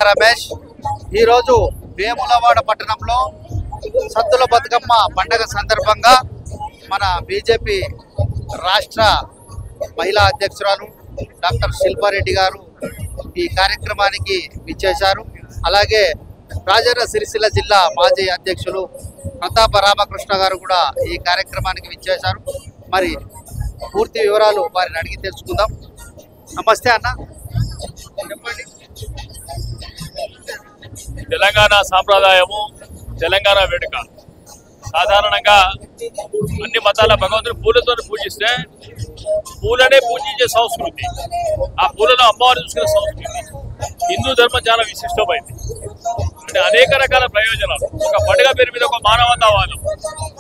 రమేష్ ఈరోజు వేములవాడ పట్టణంలో సద్దుల బతుకమ్మ పండగ సందర్భంగా మన బీజేపీ రాష్ట్ర మహిళా అధ్యక్షురాలు డాక్టర్ శిల్పారెడ్డి గారు ఈ కార్యక్రమానికి విచ్చేశారు. అలాగే రాజన్న సిరిసిల్ల జిల్లా మాజీ అధ్యక్షులు ప్రతాప రామకృష్ణ గారు కూడా ఈ కార్యక్రమానికి విచ్చేశారు. మరి పూర్తి వివరాలు వారిని అడిగి తెలుసుకుందాం. నమస్తే అన్న, చెప్పండి. తెలంగాణ సాంప్రదాయము, తెలంగాణ వేడుక సాధారణంగా అన్ని మతాల భగవంతుని పూలతో పూజిస్తే పూలనే పూజించే సంస్కృతి, ఆ పూలను అమ్మవారు చూసుకునే సంస్కృతి హిందూ ధర్మం చాలా విశిష్టమైంది. అంటే అనేక రకాల ప్రయోజనాలు, ఒక పండుగ పేరు మీద ఒక మానవతావాదం,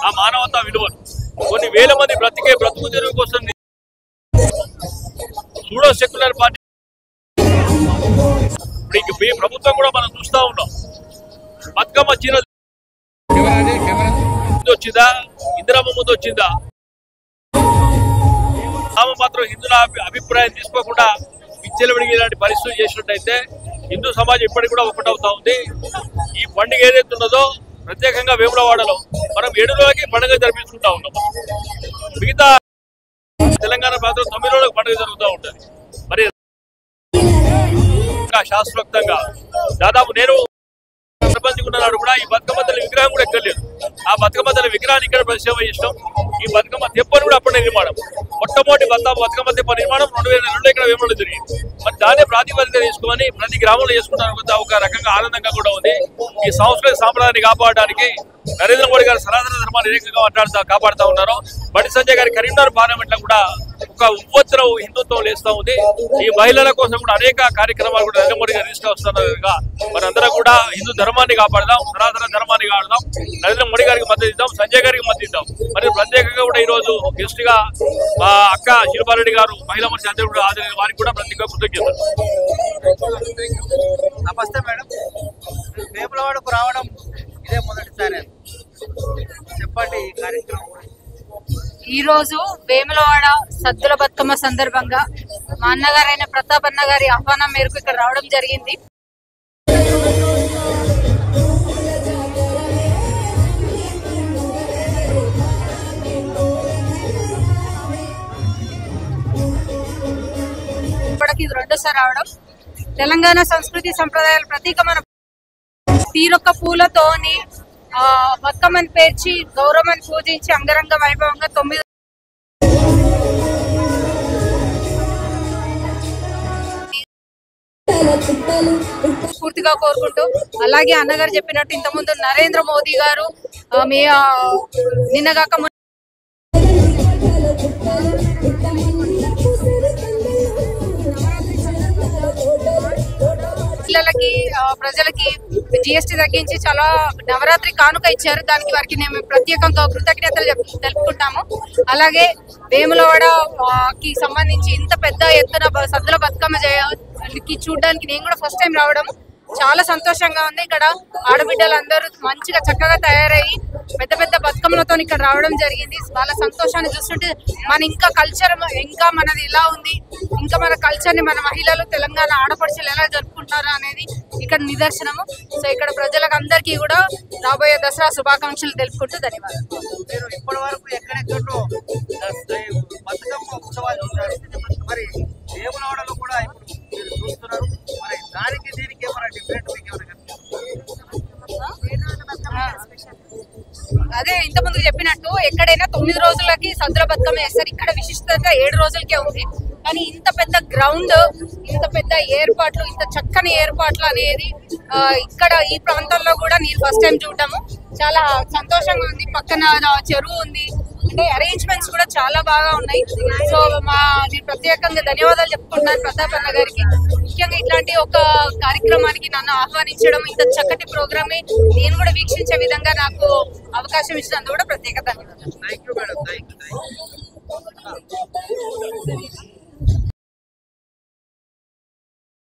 ఆ మానవతా విలువలు కొన్ని వేల మంది బ్రతుకు తెరువు కోసం సూడో సెక్యులర్ పార్టీ ఇప్పుడు ఈ ప్రభుత్వం కూడా మనం చూస్తూ ఉన్నాం. బతుకమ్మ చీర వచ్చిందా, ఇందిరమ్మ ముందు వచ్చిందా, మాత్రం హిందువుల అభిప్రాయం తీసుకోకుండా విచ్చలవిడిగి ఇలాంటి పరిస్థితులు చేసినట్టయితే హిందూ సమాజం ఇప్పటికి కూడా ఒకటవుతా ఉంది. ఈ పండుగ ఏదైతే ఉన్నదో ప్రత్యేకంగా వేములవాడలో మనం 7 రోజులకి పండుగ జరిపించుకుంటా ఉన్నాం. మిగతా తెలంగాణ ప్రాంతంలో 9 రోజులకు పండుగ జరుగుతూ ఉంటుంది. మరి శాస్త్రోక్తంగా దాదాపు నేను ప్రపంచుకున్నాడు కూడా ఈ బతుకమ్మ తల్లి విగ్రహం కూడా ఎక్కర్లేదు. ఆ బతుకమ్మ తల్లి విగ్రహాన్ని ఇక్కడ పరిశ్రమ చేసినాం. ఈ బతుకమ్మ తెప్పని కూడా అప్పుడే నిర్మాణం, మొట్టమొదటి బతుకమ్మ తెప్ప నిర్మాణం 2002 ఇక్కడ వేమలో జరిగింది. మరి దాన్ని ప్రాతిపదిక తీసుకొని ప్రతి గ్రామంలో చేసుకుంటానికి ఒక రకంగా ఆనందంగా కూడా ఉంది. ఈ సంస్కృతి సాంప్రదాయాన్ని కాపాడడానికి నరేంద్ర మోడీ గారు సనాతన ధర్మాన్ని ఏకంగా కాపాడుతూ ఉన్నారు. బండి సంజయ్ గారి కరీంనగర్ పార్లమెంట్ లో కూడా ఒక ఉవ్వొత్తున హిందుత్వం లేస్తూ ఉంది. ఈ మహిళల కోసం కూడా అనేక కార్యక్రమాలు కూడా నరేంద్ర మోడీ గారు తీసుకొస్తున్నారు. మనందరం కూడా హిందూ ధర్మాన్ని కాపాడదాం, సనాతన ధర్మాన్ని కాపాడదాం, నరేంద్ర మోడీ గారికి మద్దతు ఇద్దాం, సంజయ్ గారికి మద్దతు ఇద్దాం. మరి ప్రత్యేకంగా కూడా ఈ రోజు గెస్ట్ గా మా అక్క శిల్పారెడ్డి గారు మహిళా మనిషి అధ్యక్షుడు హాజరైన వారికి కూడా ప్రత్యేక కృతజ్ఞతలు. నమస్తే మేడం, వేములవాడకు రావడం ఇదే మొదటిసారి, చెప్పండి ఈ కార్యక్రమం. ఈ రోజు వేములవాడ సద్దుల బతుకమ్మ సందర్భంగా మా అన్నగారైన ప్రతాప్ అన్న గారి ఆహ్వానం మేరకు ఇక్కడ రావడం జరిగింది. ఇప్పటికి ఇది రెండోసారి రావడం. తెలంగాణ సంస్కృతి సంప్రదాయాల ప్రతీకమైన తీరొక్క పూలతోని బతుకమ్మని పేర్చి గౌరమ్మని పూజించి అంగరంగ వైభవంగా 9 పూర్తిగా కోరుకుంటూ, అలాగే అన్నగారు చెప్పినట్టు ఇంతకుముందు నరేంద్ర మోదీ గారు నిన్నగాక పిల్లలకి ప్రజలకి జిఎస్టీ తగ్గించి చాలా నవరాత్రి కానుక ఇచ్చారు. దానికి వారికి మేము ప్రత్యేకంగా కృతజ్ఞతలు తెలుపుకుంటాము. అలాగే వేములవాడకి సంబంధించి ఇంత పెద్ద ఎత్తున సద్దుల బతుకమ్మ చూడడానికి నేను కూడా ఫస్ట్ టైం రావడం చాలా సంతోషంగా ఉంది. ఇక్కడ ఆడబిడ్డలందరూ మంచిగా చక్కగా తయారయ్యి పెద్ద పెద్ద బతుకమ్మలతో ఇక్కడ రావడం జరిగింది. వాళ్ళ సంతోషాన్ని చూస్తుంటే మన ఇంకా కల్చర్ ఇంకా మనది ఎలా ఉంది, ఇంకా మన కల్చర్ ని మన మహిళలు తెలంగాణ ఆడపడుచులు ఎలా జరుపుకుంటారు అనేది ఇక్కడ నిదర్శనము. సో ఇక్కడ ప్రజలకు అందరికీ కూడా రాబోయే దసరా శుభాకాంక్షలు తెలుపుకుంటూ ధన్యవాదాలు. మీరు ఇప్పటి వరకు ఎక్కడెక్కడో బతుకమ్మ ఉత్సవాలు చూశారు, మరి వేములవాడలో కూడా ఇప్పుడు మీరు చూస్తున్నారు. మరి దానికి దీనికి ఏమైనా డిఫరెంట్ మీకు ఏమైనా అదే ఇంతకుముందు చెప్పినట్టు ఎక్కడైనా 9 రోజులకి సద్దుల బతుకమ్మ చేస్తారు. ఇక్కడ విశిష్టత 7 రోజులకే ఉంది. కానీ ఇంత పెద్ద గ్రౌండ్, ఇంత పెద్ద ఏర్పాట్లు, ఇంత చక్కని ఏర్పాట్లు అనేది ఇక్కడ ఈ ప్రాంతంలో కూడా నేను ఫస్ట్ టైం చూడటము చాలా సంతోషంగా ఉంది. పక్కన చెరువు ఉంది, అంటే అరేంజ్మెంట్స్ కూడా చాలా బాగా ఉన్నాయి. సో నేను ప్రత్యేకంగా ధన్యవాదాలు చెప్పుకుంటున్నాను ప్రతాప్ అన్న గారికి. ముఖ్యంగా ఇట్లాంటి ఒక కార్యక్రమానికి నన్ను ఆహ్వానించడం, ఇంత చక్కటి ప్రోగ్రామ్ నేను కూడా వీక్షించే విధంగా నాకు అవకాశం ఇచ్చినందుకు కూడా ప్రత్యేక ధన్యవాదాలు. Thank you madam, thank you.